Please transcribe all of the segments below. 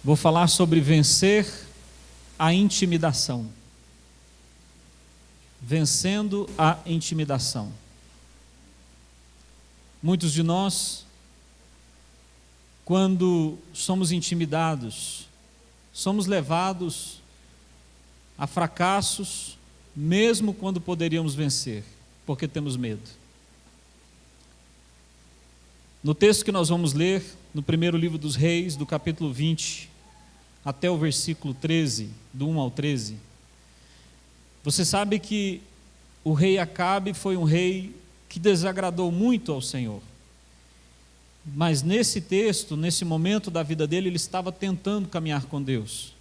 Vou falar sobre vencer a intimidação. Vencendo a intimidação. Muitos de nós, quando somos intimidados, somos levados a fracassos, mesmo quando poderíamos vencer, porque temos medo. No texto que nós vamos ler, no primeiro livro dos Reis, do capítulo 20, até o versículo 13, do 1 ao 13, você sabe que o rei Acabe foi um rei que desagradou muito ao Senhor. Mas nesse texto, nesse momento da vida dele, ele estava tentando caminhar com Deus.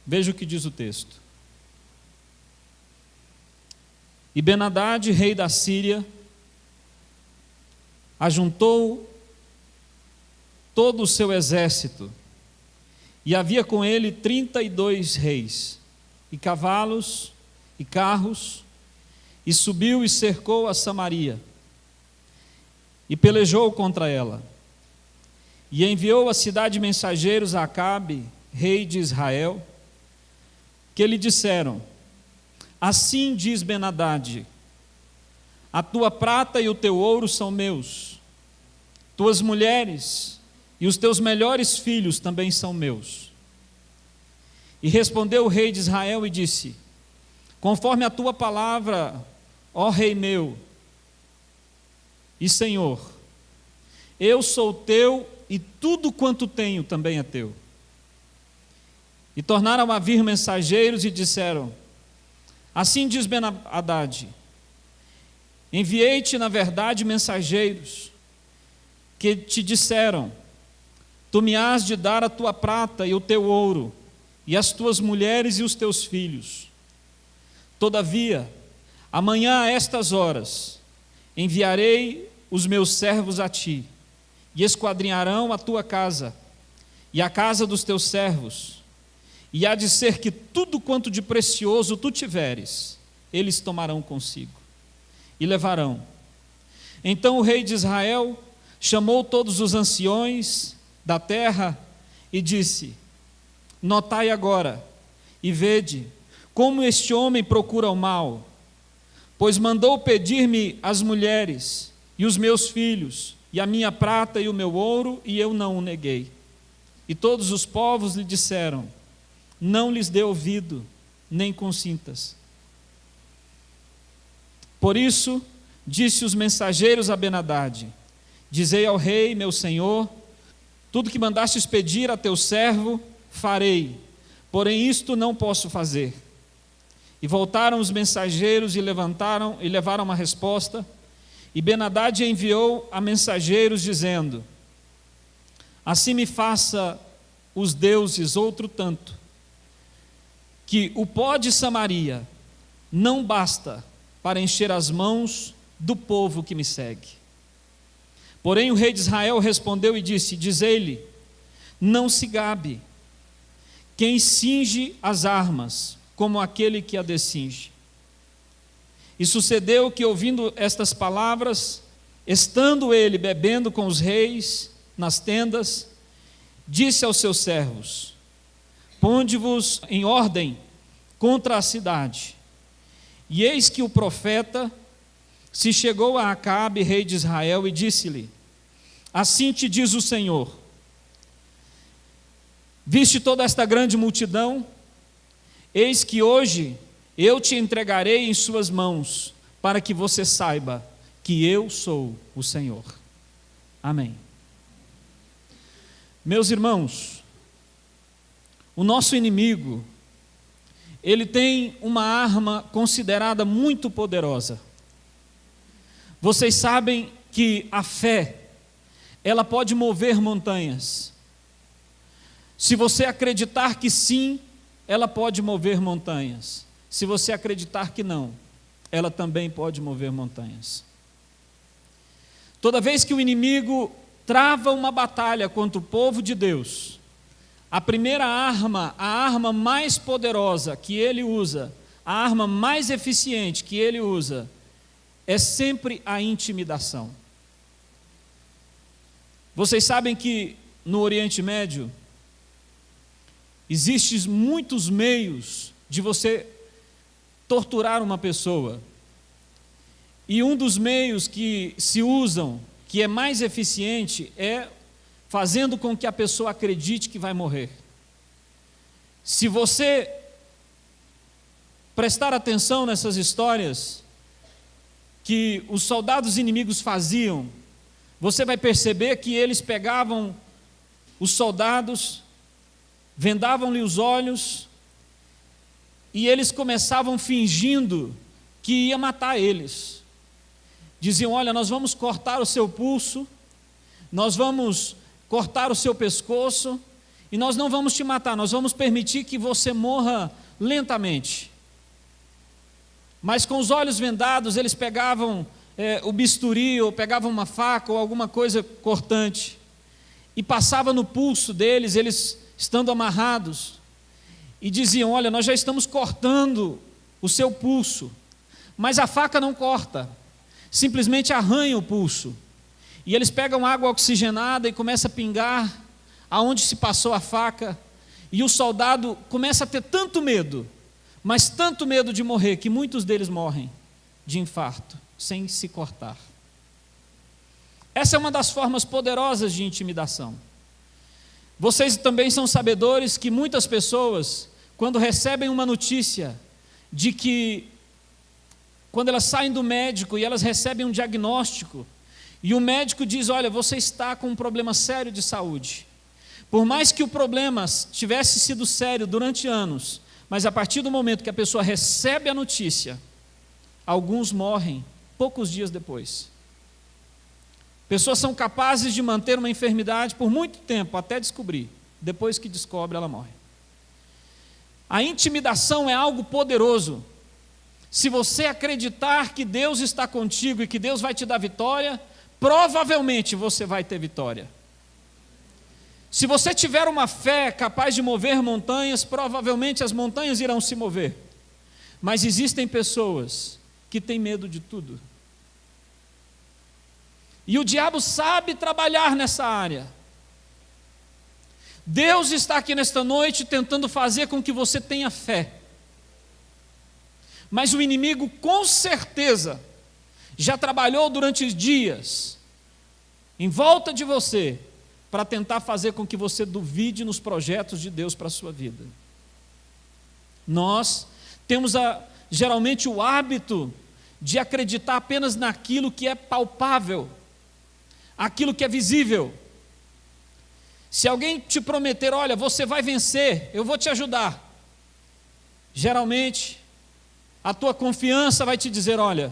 Veja o que diz o texto. E Ben-Hadad, rei da Síria, ajuntou todo o seu exército, e havia com ele 32 reis, e cavalos, e carros, e subiu e cercou a Samaria, e pelejou contra ela, e enviou à cidade mensageiros a Acabe, rei de Israel, que lhe disseram: assim diz Ben-Hadad, a tua prata e o teu ouro são meus, tuas mulheres e os teus melhores filhos também são meus. E respondeu o rei de Israel e disse: conforme a tua palavra, ó rei meu e Senhor, eu sou teu e tudo quanto tenho também é teu. E tornaram a vir mensageiros e disseram: assim diz Ben-Hadad, enviei-te na verdade mensageiros, que te disseram: tu me hás de dar a tua prata e o teu ouro, e as tuas mulheres e os teus filhos. Todavia, amanhã a estas horas, enviarei os meus servos a ti, e esquadrinharão a tua casa, e a casa dos teus servos, e há de ser que tudo quanto de precioso tu tiveres, eles tomarão consigo, e levarão. Então o rei de Israel chamou todos os anciões da terra e disse: notai agora e vede como este homem procura o mal, pois mandou pedir-me as mulheres e os meus filhos e a minha prata e o meu ouro, e eu não o neguei. E todos os povos lhe disseram: não lhes dê ouvido, nem consintas. Por isso disse os mensageiros a Ben-Hadad: dizei ao rei, meu senhor, tudo que mandastes pedir a teu servo, farei, porém isto não posso fazer. E voltaram os mensageiros e levaram uma resposta, e Ben-Hadad enviou a mensageiros dizendo: assim me faça os deuses outro tanto, que o pó de Samaria não basta para encher as mãos do povo que me segue. Porém o rei de Israel respondeu e disse: dizei-lhe, não se gabe quem cinge as armas, como aquele que a descinge. E sucedeu que, ouvindo estas palavras, estando ele bebendo com os reis nas tendas, disse aos seus servos: ponde-vos em ordem contra a cidade. E eis que o profeta se chegou a Acabe, rei de Israel, e disse-lhe: assim te diz o Senhor, viste toda esta grande multidão? Eis que hoje eu te entregarei em suas mãos, para que você saiba que eu sou o Senhor. Amém. Meus irmãos, o nosso inimigo, ele tem uma arma considerada muito poderosa. Vocês sabem que a fé, ela pode mover montanhas. Se você acreditar que sim, ela pode mover montanhas. Se você acreditar que não, ela também pode mover montanhas. Toda vez que o inimigo trava uma batalha contra o povo de Deus, A primeira arma, a arma mais poderosa que ele usa, a arma mais eficiente que ele usa, é sempre a intimidação. Vocês sabem que no Oriente Médio existem muitos meios de você torturar uma pessoa. E um dos meios que se usam, que é mais eficiente, é fazendo com que a pessoa acredite que vai morrer. Se você prestar atenção nessas histórias que os soldados inimigos faziam, você vai perceber que eles pegavam os soldados, vendavam-lhe os olhos, e eles começavam fingindo que ia matar eles. Diziam: olha, nós vamos cortar o seu pulso, nós vamos cortar o seu pescoço, e nós não vamos te matar, nós vamos permitir que você morra lentamente. Mas com os olhos vendados, eles pegavam o bisturi, ou pegavam uma faca, ou alguma coisa cortante, e passava no pulso deles, eles estando amarrados, e diziam: olha, nós já estamos cortando o seu pulso, mas a faca não corta, simplesmente arranha o pulso. E eles pegam água oxigenada e começa a pingar aonde se passou a faca, e o soldado começa a ter tanto medo, mas tanto medo de morrer, que muitos deles morrem de infarto, sem se cortar. Essa é uma das formas poderosas de intimidação. Vocês também são sabedores que muitas pessoas, quando recebem uma notícia de que, quando elas saem do médico e elas recebem um diagnóstico, e o médico diz: olha, você está com um problema sério de saúde. Por mais que o problema tivesse sido sério durante anos, mas a partir do momento que a pessoa recebe a notícia, alguns morrem poucos dias depois. Pessoas são capazes de manter uma enfermidade por muito tempo, até descobrir. Depois que descobre, ela morre. A intimidação é algo poderoso. Se você acreditar que Deus está contigo e que Deus vai te dar vitória, provavelmente você vai ter vitória. Se você tiver uma fé capaz de mover montanhas, provavelmente as montanhas irão se mover. Mas existem pessoas que têm medo de tudo. E o diabo sabe trabalhar nessa área. Deus está aqui nesta noite tentando fazer com que você tenha fé. Mas o inimigo, com certeza, já trabalhou durante dias em volta de você para tentar fazer com que você duvide nos projetos de Deus para a sua vida. Nós temos geralmente o hábito de acreditar apenas naquilo que é palpável, aquilo que é visível. Se alguém te prometer: olha, você vai vencer, eu vou te ajudar, geralmente a tua confiança vai te dizer: olha,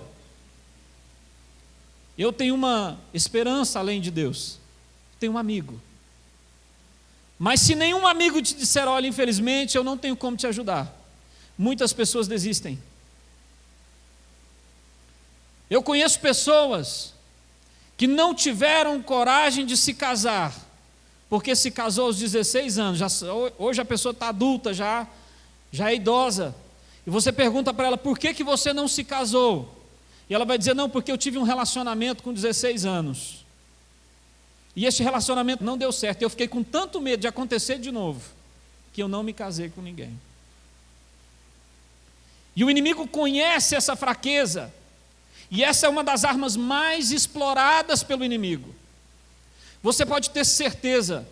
eu tenho uma esperança além de Deus, tenho um amigo. Mas se nenhum amigo te disser: olha, infelizmente eu não tenho como te ajudar, muitas pessoas desistem. Eu conheço pessoas que não tiveram coragem de se casar, porque se casou aos 16 anos, hoje a pessoa está adulta, já é idosa, e você pergunta para ela: por que você não se casou? E ela vai dizer: não, porque eu tive um relacionamento com 16 anos, e este relacionamento não deu certo, eu fiquei com tanto medo de acontecer de novo, que eu não me casei com ninguém. E o inimigo conhece essa fraqueza, e essa é uma das armas mais exploradas pelo inimigo. Você pode ter certeza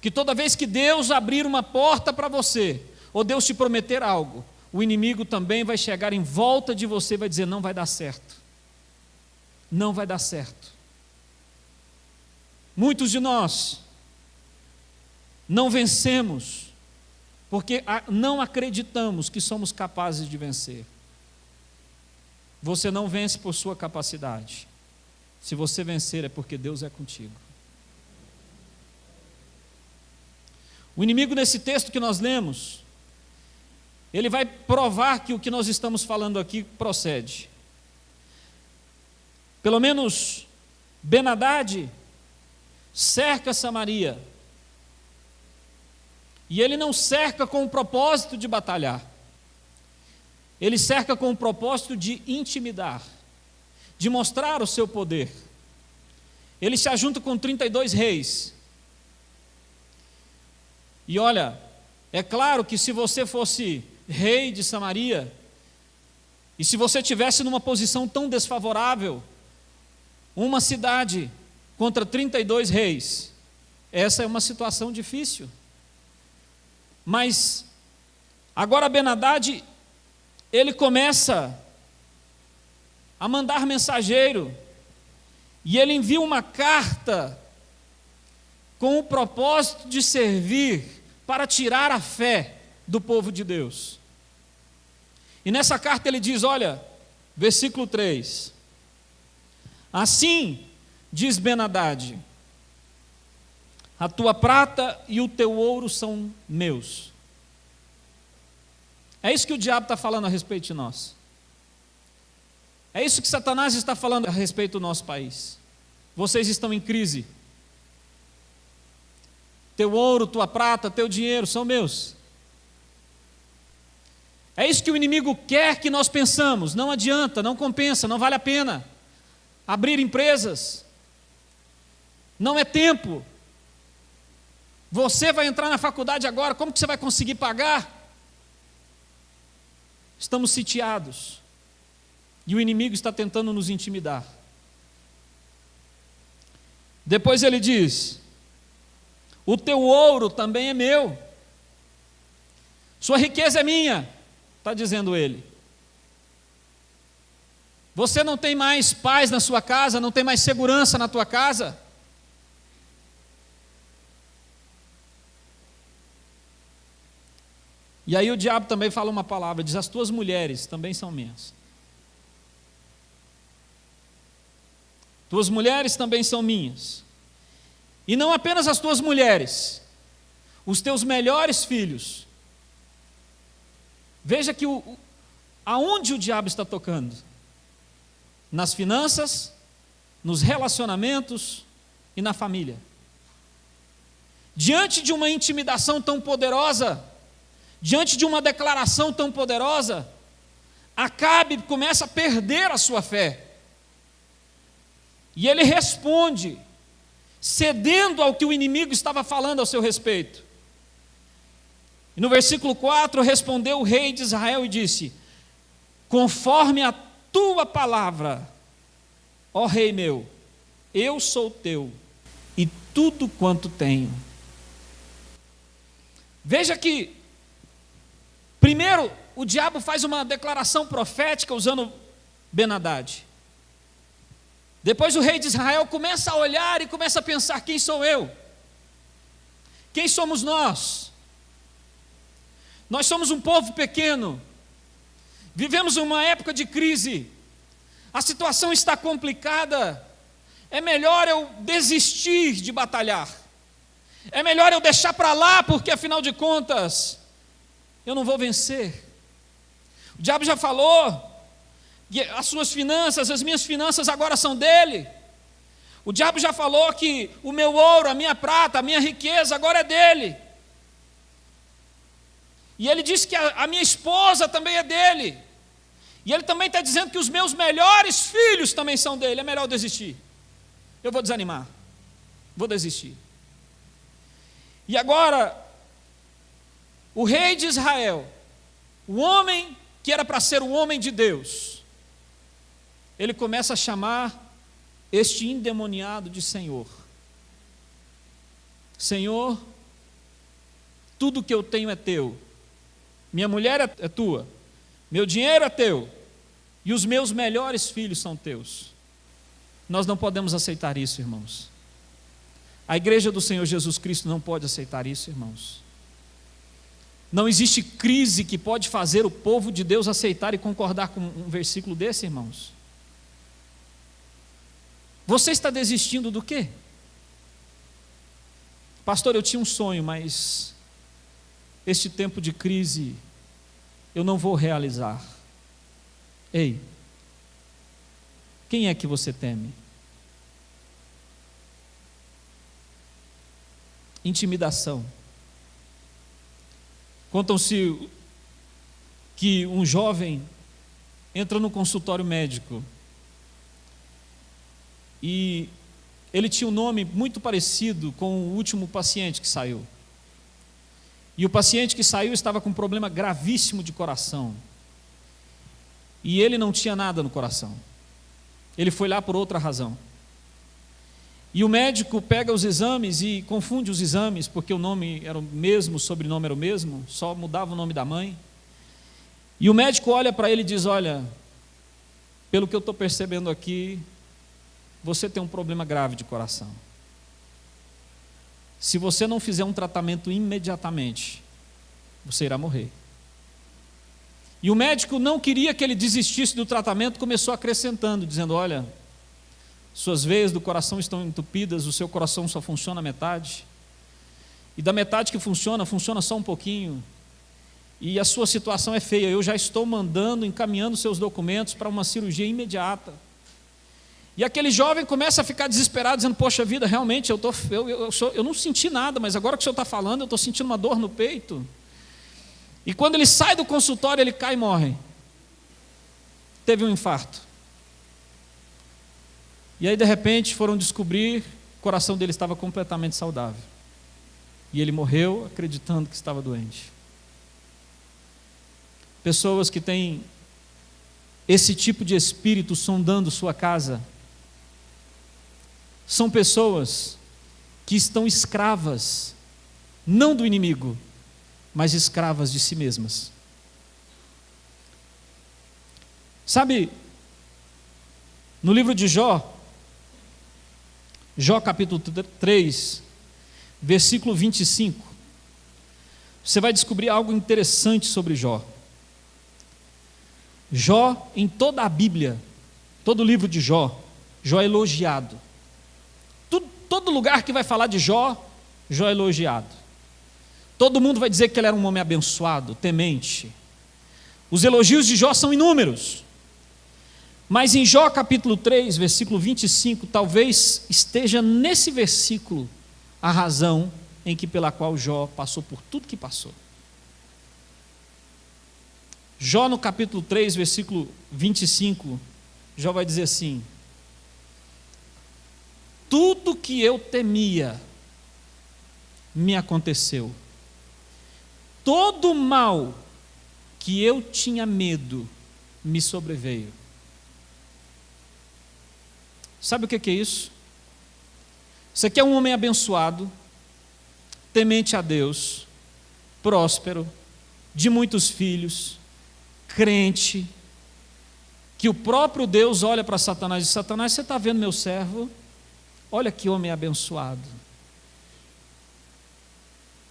que toda vez que Deus abrir uma porta para você, ou Deus te prometer algo, o inimigo também vai chegar em volta de você e vai dizer: não vai dar certo, não vai dar certo. Muitos de nós não vencemos porque não acreditamos que somos capazes de vencer. Você não vence por sua capacidade. Se você vencer, é porque Deus é contigo. O inimigo, nesse texto que nós lemos, ele vai provar que o que nós estamos falando aqui procede. Pelo menos Ben-Hadad cerca Samaria. E ele não cerca com o propósito de batalhar. Ele cerca com o propósito de intimidar, de mostrar o seu poder. Ele se ajunta com 32 reis. E olha, é claro que se você fosse rei de Samaria, e se você estivesse numa posição tão desfavorável, uma cidade contra 32 reis, essa é uma situação difícil. Mas agora Ben-Hadad, ele começa a mandar mensageiro, e ele envia uma carta com o propósito de servir para tirar a fé do povo de Deus. E nessa carta ele diz, olha, versículo 3: assim diz Ben-Hadad, a tua prata e o teu ouro são meus. É isso que o diabo está falando a respeito de nós. É isso que Satanás está falando a respeito do nosso país. Vocês estão em crise. Teu ouro, tua prata, teu dinheiro são meus. É isso que o inimigo quer que nós pensamos. Não adianta, não compensa, não vale a pena abrir empresas. Não é tempo. Você vai entrar na faculdade agora, como que você vai conseguir pagar? Estamos sitiados. E o inimigo está tentando nos intimidar. Depois ele diz, o teu ouro também é meu. Sua riqueza é minha, está dizendo ele. Você não tem mais paz na sua casa, não tem mais segurança na tua casa. E aí o diabo também fala uma palavra, diz, as tuas mulheres também são minhas. Tuas mulheres também são minhas. E não apenas as tuas mulheres, os teus melhores filhos. Veja que aonde o diabo está tocando? Nas finanças, nos relacionamentos e na família. Diante de uma intimidação tão poderosa, diante de uma declaração tão poderosa, Acabe começa a perder a sua fé. E ele responde, cedendo ao que o inimigo estava falando ao seu respeito. E no versículo 4, respondeu o rei de Israel e disse, conforme a tua palavra, ó rei meu, eu sou teu, e tudo quanto tenho. Veja que, primeiro, o diabo faz uma declaração profética usando Ben-Hadad. Depois o rei de Israel começa a olhar e começa a pensar, quem sou eu? Quem somos nós? Nós somos um povo pequeno, vivemos uma época de crise, a situação está complicada, é melhor eu desistir de batalhar, é melhor eu deixar para lá, porque afinal de contas, eu não vou vencer. O diabo já falou, as suas finanças, as minhas finanças agora são dele. O diabo já falou que o meu ouro, a minha prata, a minha riqueza agora é dele. E ele disse que a minha esposa também é dele. E ele também está dizendo que os meus melhores filhos também são dele. É melhor eu desistir. Eu vou desanimar. Vou desistir. E agora, o rei de Israel, o homem que era para ser o homem de Deus, ele começa a chamar este endemoniado de Senhor. Senhor, tudo que eu tenho é teu. Minha mulher é tua, meu dinheiro é teu, e os meus melhores filhos são teus. Nós não podemos aceitar isso, irmãos. A igreja do Senhor Jesus Cristo não pode aceitar isso, irmãos. Não existe crise que pode fazer o povo de Deus aceitar e concordar com um versículo desse, irmãos. Você está desistindo do quê? Pastor, eu tinha um sonho, mas este tempo de crise eu não vou realizar. Ei, quem é que você teme? Intimidação. Contam-se que um jovem entra no consultório médico e ele tinha um nome muito parecido com o último paciente que saiu. E o paciente que saiu estava com um problema gravíssimo de coração. E ele não tinha nada no coração. Ele foi lá por outra razão. E o médico pega os exames e confunde os exames, porque o nome era o mesmo, o sobrenome era o mesmo, só mudava o nome da mãe. E o médico olha para ele e diz: olha, pelo que eu estou percebendo aqui, você tem um problema grave de coração. Se você não fizer um tratamento imediatamente, você irá morrer. E o médico não queria que ele desistisse do tratamento, começou acrescentando, dizendo: olha, suas veias do coração estão entupidas, o seu coração só funciona a metade, e da metade que funciona só um pouquinho, e a sua situação é feia, eu já estou encaminhando seus documentos para uma cirurgia imediata. E aquele jovem começa a ficar desesperado, dizendo: poxa vida, realmente eu não senti nada, mas agora que o senhor está falando, eu estou sentindo uma dor no peito. E quando ele sai do consultório, ele cai e morre. Teve um infarto. E aí de repente foram descobrir, o coração dele estava completamente saudável. E ele morreu acreditando que estava doente. Pessoas que têm esse tipo de espírito sondando sua casa, são pessoas que estão escravas, não do inimigo, mas escravas de si mesmas. Sabe, no livro de Jó capítulo 3, versículo 25, você vai descobrir algo interessante sobre Jó. Jó, em toda a Bíblia, todo o livro de Jó é elogiado. Todo lugar que vai falar de Jó é elogiado. Todo mundo vai dizer que ele era um homem abençoado, temente. Os elogios de Jó são inúmeros. Mas em Jó capítulo 3, versículo 25, talvez esteja nesse versículo a razão pela qual Jó passou por tudo que passou. Jó no capítulo 3, versículo 25, Jó vai dizer assim: tudo que eu temia me aconteceu, todo mal que eu tinha medo me sobreveio. Sabe o que é isso? Isso aqui é um homem abençoado, temente a Deus, próspero, de muitos filhos, crente, que o próprio Deus olha para Satanás e diz: Satanás, você está vendo meu servo? Olha que homem abençoado.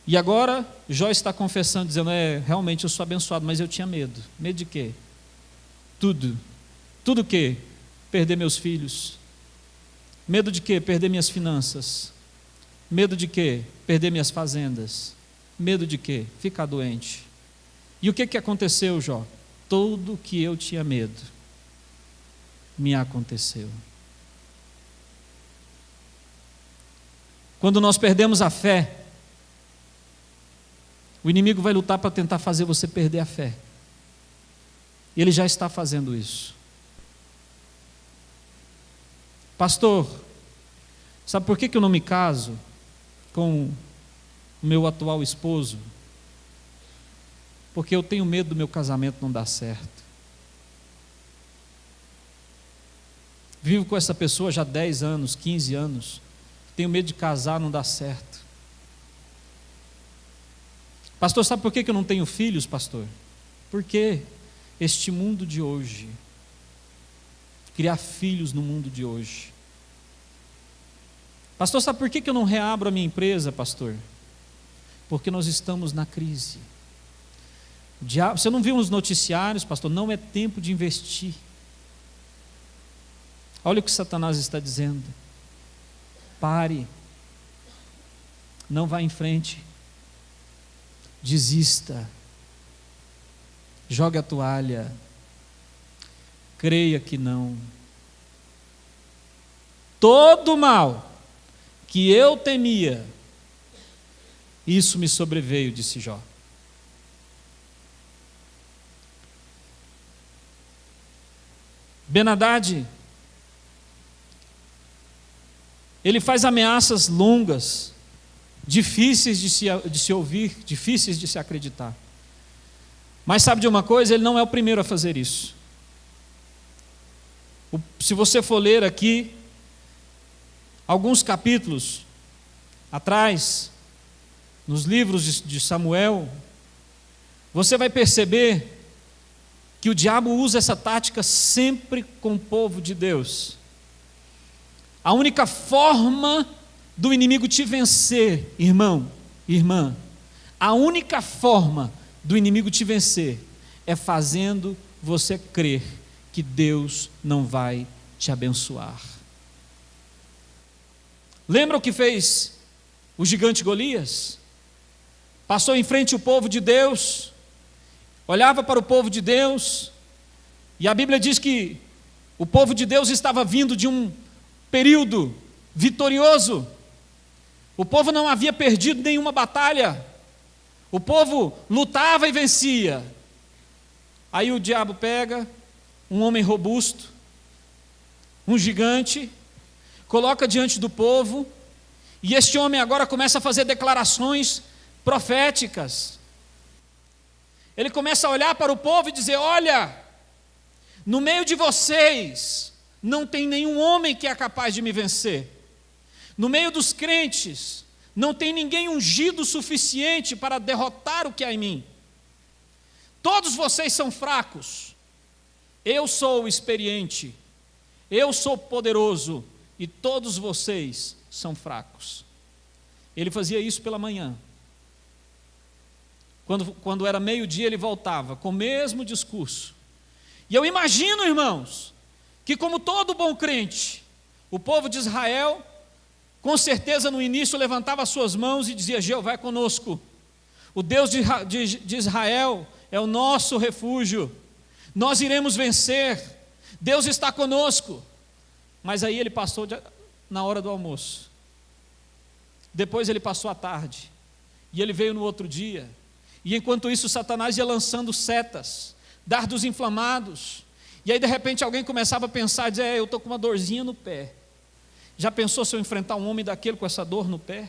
E agora Jó está confessando, dizendo: realmente eu sou abençoado, mas eu tinha medo. Medo de quê? Tudo o quê? Perder meus filhos. Medo de quê? Perder minhas finanças. Medo de quê? Perder minhas fazendas. Medo de quê? Ficar doente. E o que aconteceu, Jó? Tudo o que eu tinha medo me aconteceu. Quando nós perdemos a fé, o inimigo vai lutar para tentar fazer você perder a fé. Ele já está fazendo isso. Pastor, sabe por que eu não me caso com o meu atual esposo? Porque eu tenho medo do meu casamento não dar certo. Vivo com essa pessoa já há 10 anos, 15 anos. Tenho medo de casar, não dar certo. Pastor, sabe por que eu não tenho filhos, pastor? Porque este mundo de hoje, criar filhos no mundo de hoje. Pastor, sabe por que eu não reabro a minha empresa, pastor? Porque nós estamos na crise. Você não viu nos noticiários, pastor? Não é tempo de investir. Olha o que Satanás está dizendo. Pare. Não vá em frente. Desista. Jogue a toalha. Creia que não. Todo mal que eu temia, isso me sobreveio, disse Jó. Ben-Hadad, ele faz ameaças longas, difíceis de se ouvir, difíceis de se acreditar. Mas sabe de uma coisa? Ele não é o primeiro a fazer isso. Se você for ler aqui, alguns capítulos atrás, nos livros de Samuel, você vai perceber que o diabo usa essa tática sempre com o povo de Deus. A única forma do inimigo te vencer, irmão, irmã, a única forma do inimigo te vencer é fazendo você crer que Deus não vai te abençoar. Lembra o que fez o gigante Golias? Passou em frente o povo de Deus, olhava para o povo de Deus, e a Bíblia diz que o povo de Deus estava vindo de um período vitorioso. O povo não havia perdido nenhuma batalha. O povo lutava e vencia. Aí o diabo pega um homem robusto, um gigante, coloca diante do povo, e este homem agora começa a fazer declarações proféticas. Ele começa a olhar para o povo e dizer: olha, no meio de vocês não tem nenhum homem que é capaz de me vencer. No meio dos crentes não tem ninguém ungido o suficiente para derrotar o que há em mim. Todos vocês são fracos. Eu sou experiente. Eu sou poderoso. E todos vocês são fracos. Ele fazia isso pela manhã. Quando era meio-dia, ele voltava com o mesmo discurso. E eu imagino, irmãos, que como todo bom crente, o povo de Israel, com certeza no início levantava as suas mãos e dizia: Jeová é conosco. O Deus de Israel é o nosso refúgio. Nós iremos vencer. Deus está conosco. Mas aí ele passou na hora do almoço. Depois ele passou a tarde. E ele veio no outro dia. E enquanto isso, Satanás ia lançando setas, dardos inflamados. E aí de repente alguém começava a pensar, dizer: eu estou com uma dorzinha no pé. Já pensou se eu enfrentar um homem daquele com essa dor no pé?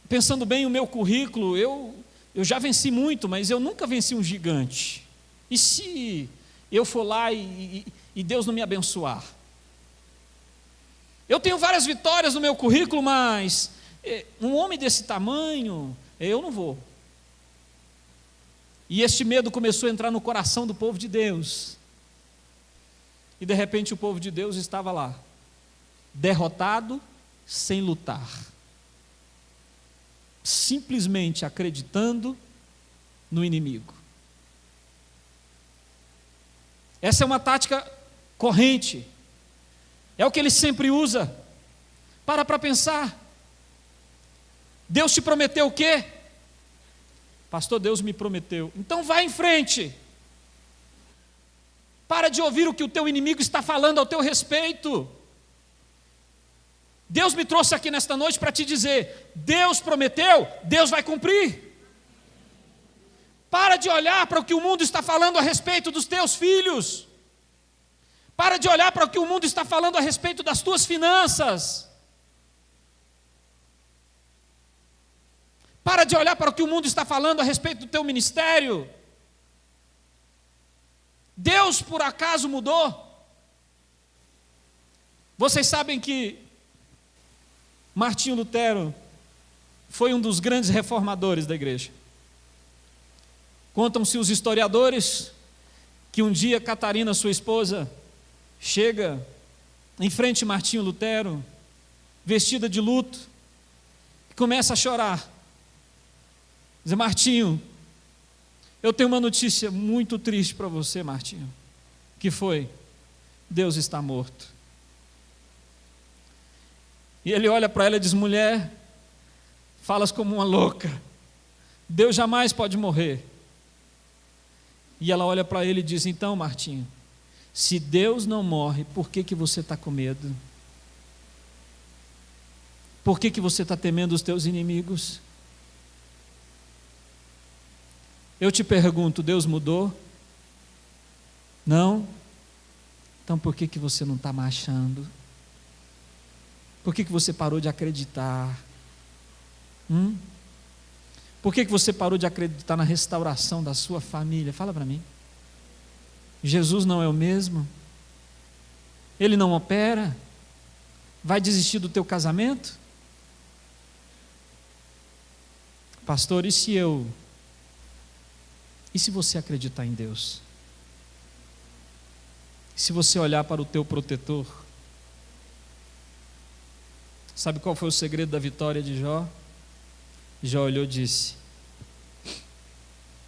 Pensando bem o meu currículo, eu já venci muito, mas eu nunca venci um gigante. E se eu for lá e Deus não me abençoar? Eu tenho várias vitórias no meu currículo, mas um homem desse tamanho, eu não vou. E este medo começou a entrar no coração do povo de Deus. E de repente o povo de Deus estava lá, derrotado, sem lutar, simplesmente acreditando no inimigo. Essa é uma tática corrente, é o que ele sempre usa. Para pensar. Deus te prometeu o quê? Pastor, Deus me prometeu. Então vai em frente. Para de ouvir o que o teu inimigo está falando ao teu respeito. Deus me trouxe aqui nesta noite para te dizer: Deus prometeu, Deus vai cumprir. Para de olhar para o que o mundo está falando a respeito dos teus filhos. Para de olhar para o que o mundo está falando a respeito das tuas finanças. Para de olhar para o que o mundo está falando a respeito do teu ministério. Deus por acaso mudou? Vocês sabem que Martinho Lutero foi um dos grandes reformadores da igreja. Contam-se os historiadores que um dia Catarina, sua esposa, chega em frente a Martinho Lutero, vestida de luto, e começa a chorar. Diz: Martinho, eu tenho uma notícia muito triste para você, Martinho. Que foi? Deus está morto. E ele olha para ela e diz: mulher, falas como uma louca. Deus jamais pode morrer. E ela olha para ele e diz: então, Martinho, se Deus não morre, por que você está com medo? Por que você está temendo os teus inimigos? Eu te pergunto, Deus mudou? Não. Então por que você não está marchando? Por que você parou de acreditar? Por que você parou de acreditar na restauração da sua família? Fala para mim. Jesus não é o mesmo? Ele não opera? Vai desistir do teu casamento? Pastor, e se você acreditar em Deus? E se você olhar para o teu protetor? Sabe qual foi o segredo da vitória de Jó? Jó olhou e disse: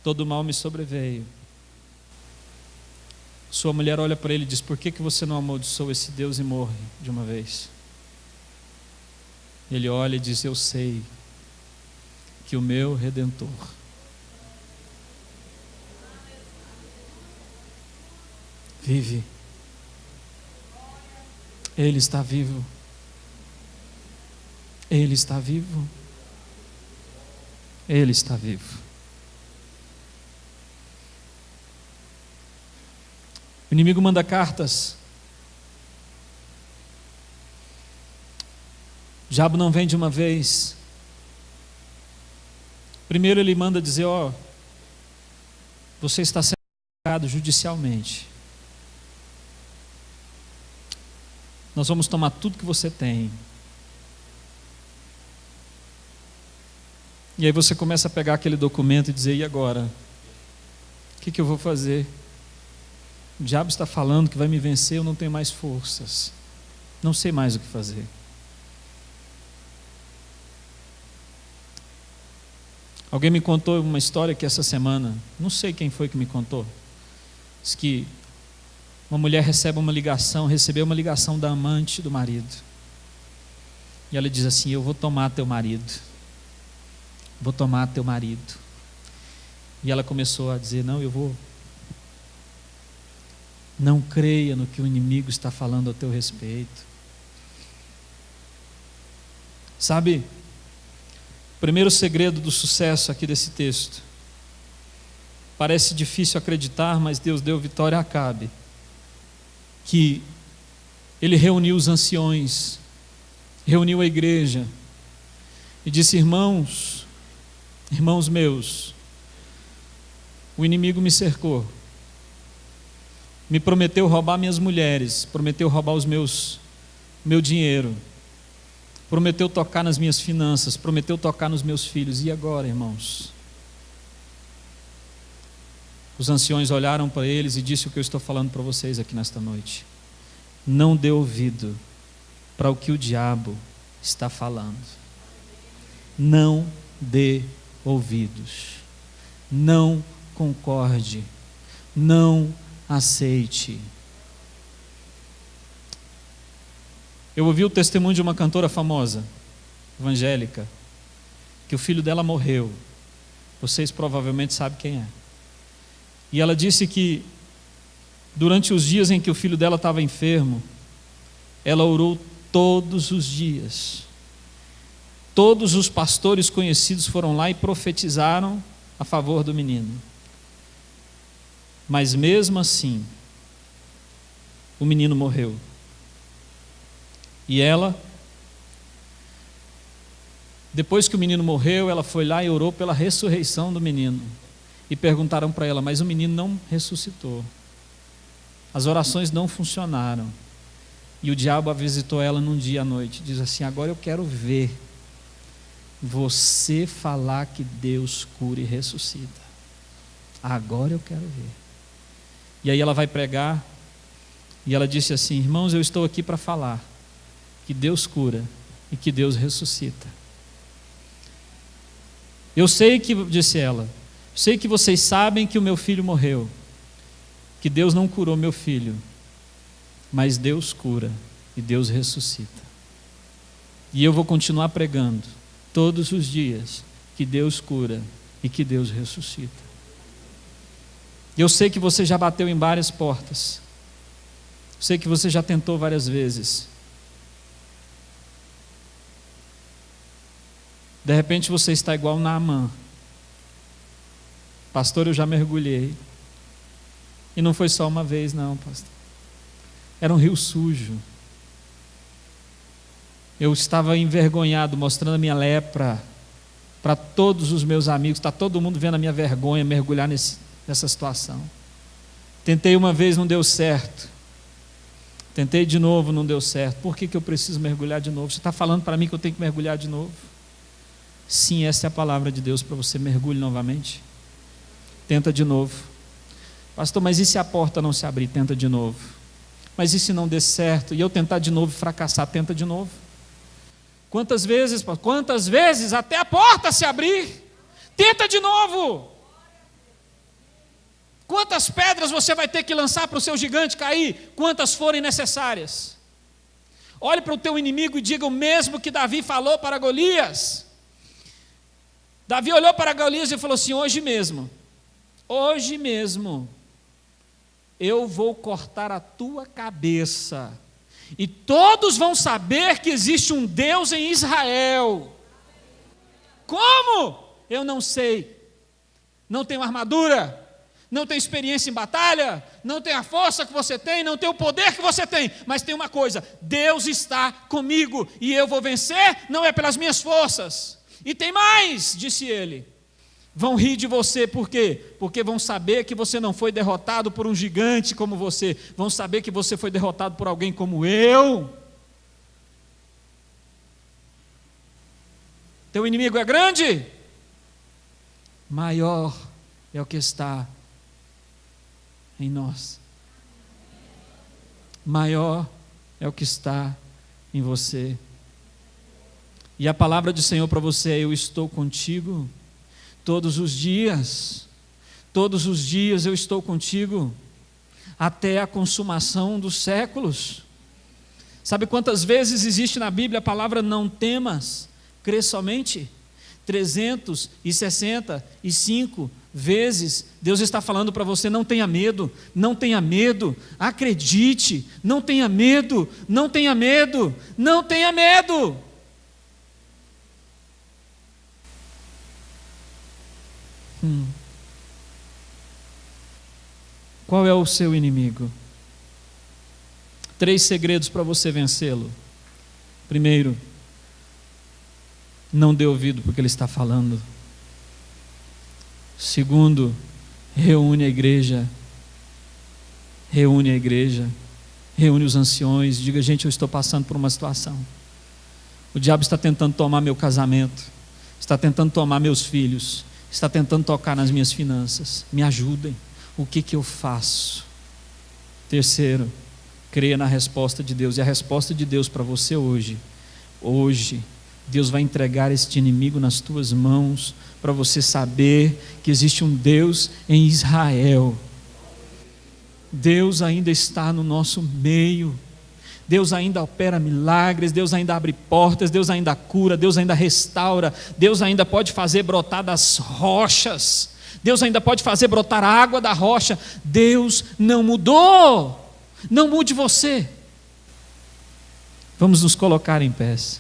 todo mal me sobreveio. Sua mulher olha para ele e diz: por que você não amaldiçoa esse Deus e morre de uma vez? Ele olha e diz: eu sei que o meu Redentor vive. Ele está vivo. Ele está vivo. Ele está vivo. O inimigo manda cartas. O diabo não vem de uma vez. Primeiro ele manda dizer: você está sendo julgado judicialmente. Nós vamos tomar tudo que você tem. E aí você começa a pegar aquele documento e dizer: e agora? O que eu vou fazer? O diabo está falando que vai me vencer, eu não tenho mais forças. Não sei mais o que fazer. Alguém me contou uma história que essa semana, não sei quem foi que me contou, diz que uma mulher recebeu uma ligação da amante do marido. E ela diz assim: eu vou tomar teu marido. Vou tomar teu marido. E ela começou a dizer: não, eu vou. Não creia no que o inimigo está falando a teu respeito. Sabe, o primeiro segredo do sucesso aqui desse texto, parece difícil acreditar, mas Deus deu vitória a Acabe, que ele reuniu os anciões, reuniu a igreja e disse: irmãos meus, o inimigo me cercou, me prometeu roubar minhas mulheres, prometeu roubar meu dinheiro, prometeu tocar nas minhas finanças, prometeu tocar nos meus filhos. E agora, irmãos? Os anciões olharam para eles e disse o que eu estou falando para vocês aqui nesta noite: não dê ouvido para o que o diabo está falando. Não dê ouvidos. Não concorde. Não aceite. Eu ouvi o testemunho de uma cantora famosa, evangélica, que o filho dela morreu. Vocês provavelmente sabem quem é. E ela disse que durante os dias em que o filho dela estava enfermo, ela orou todos os dias. Todos os pastores conhecidos foram lá e profetizaram a favor do menino. Mas mesmo assim, o menino morreu. E ela, depois que o menino morreu, ela foi lá e orou pela ressurreição do menino. E perguntaram para ela: mas o menino não ressuscitou. As orações não funcionaram. E o diabo a visitou ela num dia à noite. Diz assim: agora eu quero ver você falar que Deus cura e ressuscita. Agora eu quero ver. E aí ela vai pregar. E ela disse assim: irmãos, eu estou aqui para falar que Deus cura e que Deus ressuscita. Eu sei que, disse ela, sei que vocês sabem que o meu filho morreu, que Deus não curou meu filho, mas Deus cura e Deus ressuscita. E eu vou continuar pregando todos os dias que Deus cura e que Deus ressuscita. Eu sei que você já bateu em várias portas, sei que você já tentou várias vezes. De repente você está igual Naamã: pastor, eu já mergulhei. E não foi só uma vez não, pastor. Era um rio sujo. Eu estava envergonhado, mostrando a minha lepra para todos os meus amigos. Está todo mundo vendo a minha vergonha, mergulhar nessa situação. Tentei uma vez, não deu certo. Tentei de novo, não deu certo. Por que eu preciso mergulhar de novo? Você está falando para mim que eu tenho que mergulhar de novo? Sim, essa é a palavra de Deus para você. Mergulhe novamente. Tenta de novo. Pastor, mas e se a porta não se abrir? Tenta de novo. Mas e se não der certo? E eu tentar de novo e fracassar? Tenta de novo. Quantas vezes? Quantas vezes até a porta se abrir? Tenta de novo. Quantas pedras você vai ter que lançar para o seu gigante cair? Quantas forem necessárias. Olhe para o teu inimigo e diga o mesmo que Davi falou para Golias. Davi olhou para Golias e falou assim: hoje mesmo, eu vou cortar a tua cabeça, e todos vão saber que existe um Deus em Israel. Como? Eu não sei. Não tenho armadura, não tenho experiência em batalha, não tenho a força que você tem, não tenho o poder que você tem, mas tem uma coisa: Deus está comigo e eu vou vencer, não é pelas minhas forças. E tem mais, disse ele: vão rir de você, por quê? Porque vão saber que você não foi derrotado por um gigante como você, vão saber que você foi derrotado por alguém como eu. Teu inimigo é grande? Maior é o que está em nós. Maior é o que está em você. E a palavra do Senhor para você é: eu estou contigo todos os dias eu estou contigo, até a consumação dos séculos. Sabe quantas vezes existe na Bíblia a palavra não temas, crê somente? 365 vezes Deus está falando para você: não tenha medo, não tenha medo, acredite, não tenha medo, não tenha medo, não tenha medo. Qual é o seu inimigo? 3 segredos para você vencê-lo. Primeiro, não dê ouvido porque ele está falando. Segundo, reúne a igreja, reúne os anciões, diga: gente, eu estou passando por uma situação. O diabo está tentando tomar meu casamento, está tentando tomar meus filhos, está tentando tocar nas minhas finanças, me ajudem, o que eu faço? Terceiro, creia na resposta de Deus. E a resposta de Deus para você hoje, Deus vai entregar este inimigo nas tuas mãos, para você saber que existe um Deus em Israel. Deus ainda está no nosso meio, Deus ainda opera milagres, Deus ainda abre portas, Deus ainda cura, Deus ainda restaura, Deus ainda pode fazer brotar das rochas, Deus ainda pode fazer brotar água da rocha. Deus não mudou. Não mude você. Vamos nos colocar em pés.